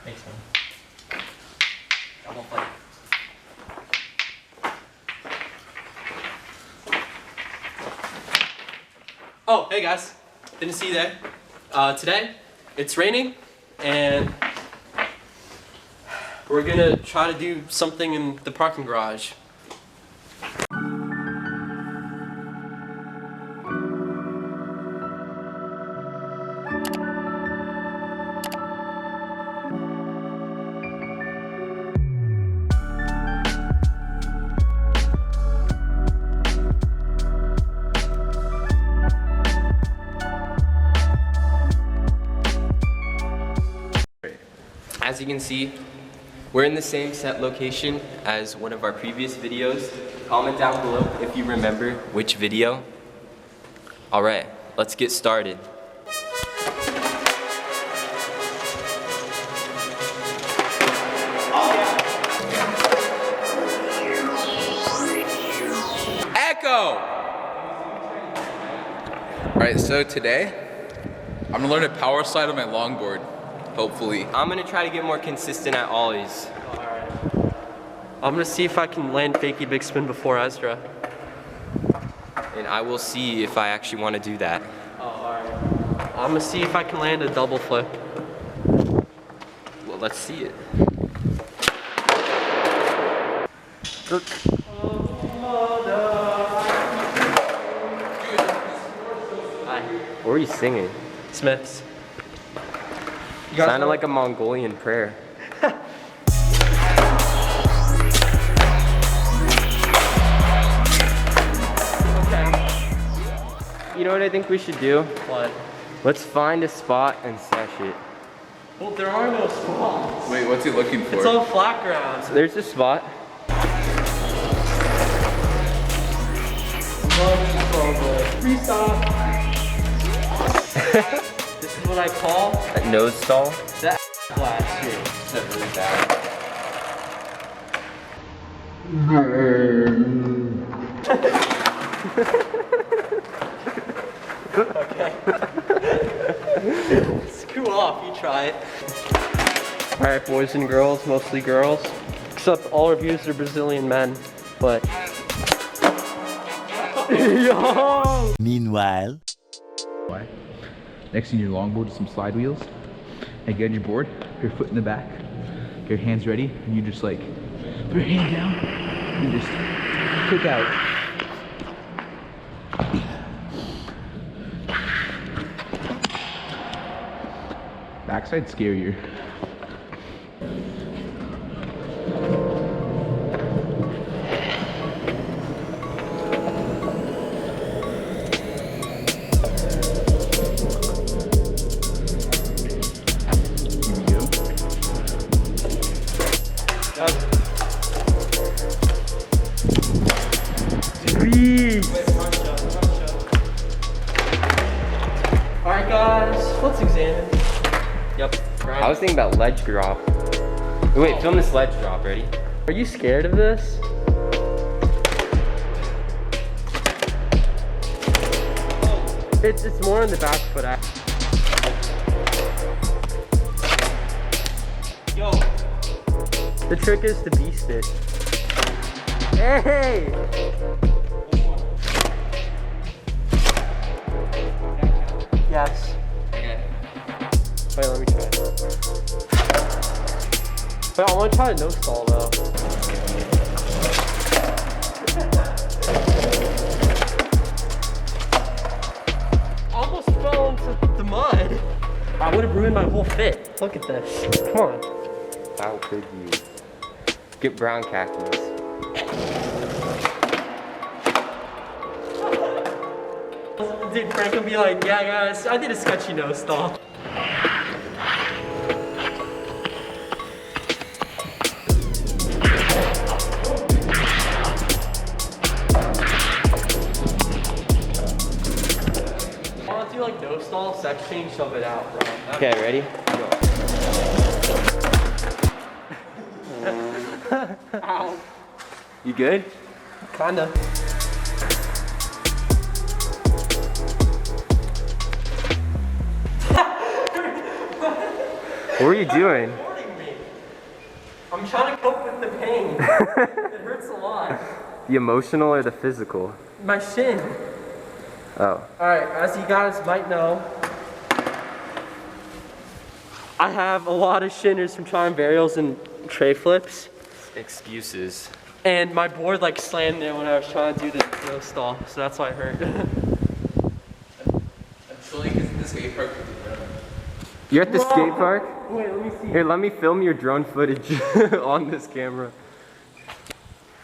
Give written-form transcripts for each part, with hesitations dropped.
Thanks, man. I'm gonna fight. Oh, hey guys. Didn't see you there. Today, it's raining, and we're gonna try to do something in the parking garage. As you can see, we're in the same set location as one of our previous videos. Comment down below if you remember which video. Alright, let's get started. Echo! Alright, so today, I'm gonna learn to power slide on my longboard. Hopefully. I'm gonna try to get more consistent at ollies. Alright. I'm gonna see if I can land fakie big spin before Ezra. And I will see if I actually want to do that. Oh, alright. I'm gonna see if I can land a double flip. Well, let's see it. Hi. What were you singing? Smiths. Sounded like a Mongolian prayer. Okay. You know what I think we should do? What? Let's find a spot and sesh it. Well, there are no spots. Wait, what's he looking for? It's all flat ground. So there's a spot. Freestyle. This is what I call a nose stall. That flash shit. Except really bad. Okay. Screw off, you try it. Alright, boys and girls, mostly girls. Except all reviews are Brazilian men, but... Yo! Meanwhile... Next to your longboard is some slide wheels. And get on your board, put your foot in the back, get your hands ready, and you just like, put your hand down, and just kick out. Backside's scarier. Alright guys, let's examine. Yep. I was thinking about ledge drop. Wait, film this ledge drop, ready? Are you scared of this? It's more on the back foot. Yo. The trick is to beast it. Hey! Yes. Okay. Wait, let me try. Wait, I want to try a no stall though. Almost fell into the mud. I would have ruined my whole fit. Look at this. Come on. How could you? Get brown khakis. Dude, Frank will be like, yeah guys, I did a sketchy no stall. I want to do like no stall, sex change, shove it out, bro. Okay, ready? Go. Ow. You good? Kinda. What were you doing? I'm trying to cope with the pain. It hurts a lot. The emotional or the physical? My shin. Oh. Alright, as you guys might know, I have a lot of shinners from trying burials and tray flips. Excuses. And my board like slammed there when I was trying to do the no stall, so that's why it hurt. You're at the skate park? Wait, let me see. Here, let me film your drone footage on this camera.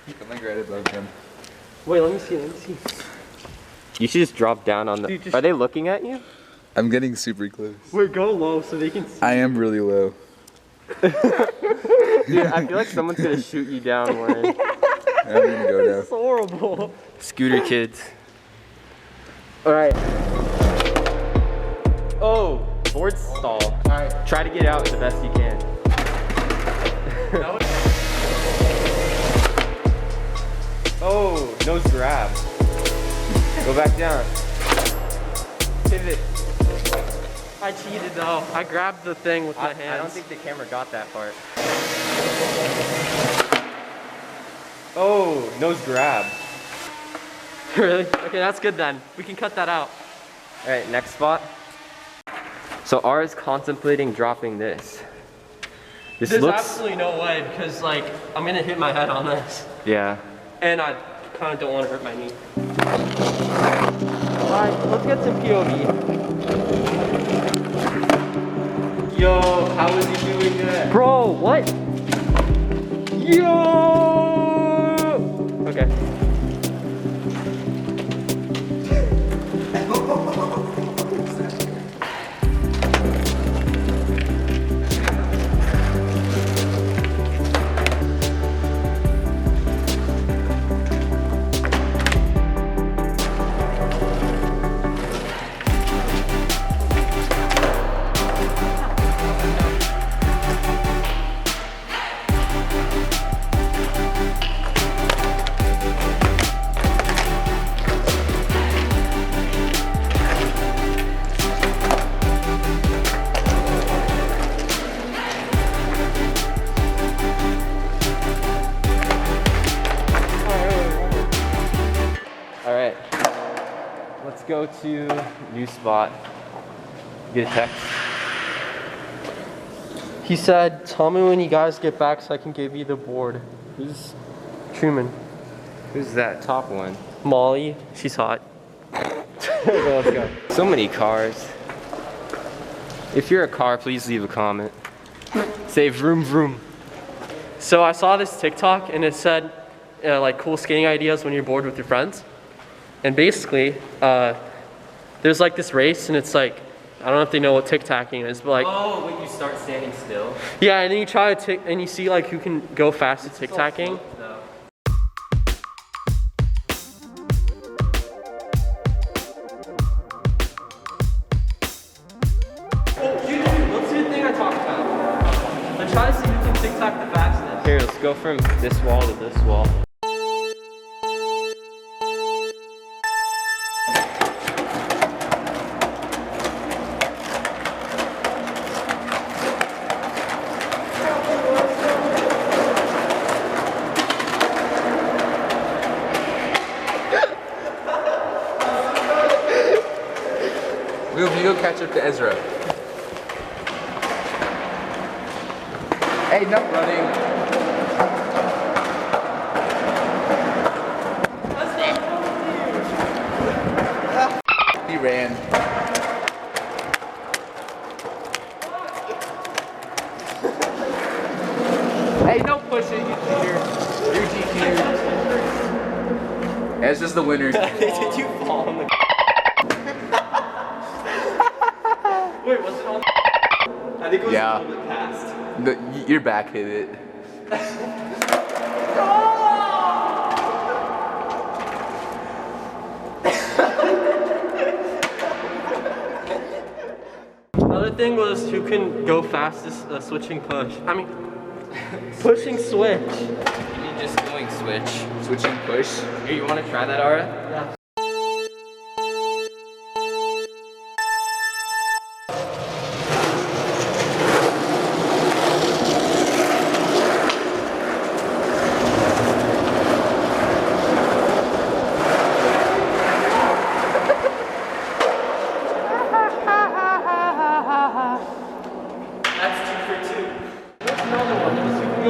I'm like right above them. Wait, let me see. You should just drop down on the... Dude, Are they looking at you? I'm getting super close. Wait, go low so they can see. I am really low. Dude, I feel like someone's gonna shoot you down, Warren. I'm gonna go down. It's horrible. Scooter kids. Alright. Oh, board stall. Alright. Try to get out the best you can. Oh, nose grab. Go back down. Pivot. I cheated though. I grabbed the thing with my hands. I don't think the camera got that part. Oh, nose grab. Really? Okay, that's good then. We can cut that out. All right, next spot. So R is contemplating dropping this. This There's looks... absolutely no way because like I'm gonna hit my head on this. Yeah. And I kind of don't want to hurt my knee. Alright, let's get some POV. Yo, how is he doing that? Bro, what? Yo! Okay. Alright. Let's go to new spot. Get a text. He said, tell me when you guys get back so I can give you the board. Who's Truman? Who's that top one? Molly. She's hot. Let's go. So many cars. If you're a car, please leave a comment. Say vroom vroom. So I saw this TikTok and it said like cool skating ideas when you're bored with your friends. And basically, there's like this race and it's like, I don't know if they know what tic-tacking is, but like, Oh, when you start standing still. yeah, and then you try to and you see like who can go fast at tic-tacking. Oh, dude, let's do the thing I talked about. Let's try to see who can tic-tac the fastest. Here, let's go from this wall to this wall. You go catch up to Ezra. Hey, no running. He ran. Hey, don't push it, you cheater. You're GQ. Ezra's the winner. Did you fall on the Wait, was it on I think it was Yeah. a little bit past. Your back hit it. Another thing was who can go fastest switching push. I mean, pushing switch. You mean just going switch? Switching push. Here, you want to try that, Ara? Yeah.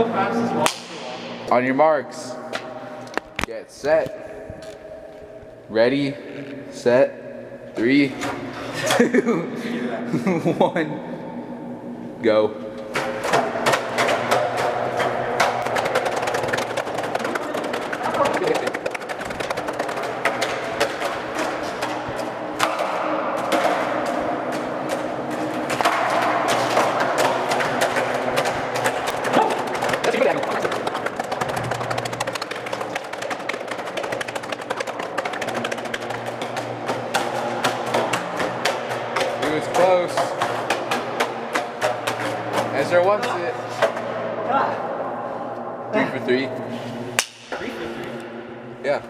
go fast as possible. On your marks. Get set. Ready, set, 3, 2, 1, go. It was close. Ezra wants it. 3 for 3. 3 for 3. Yeah.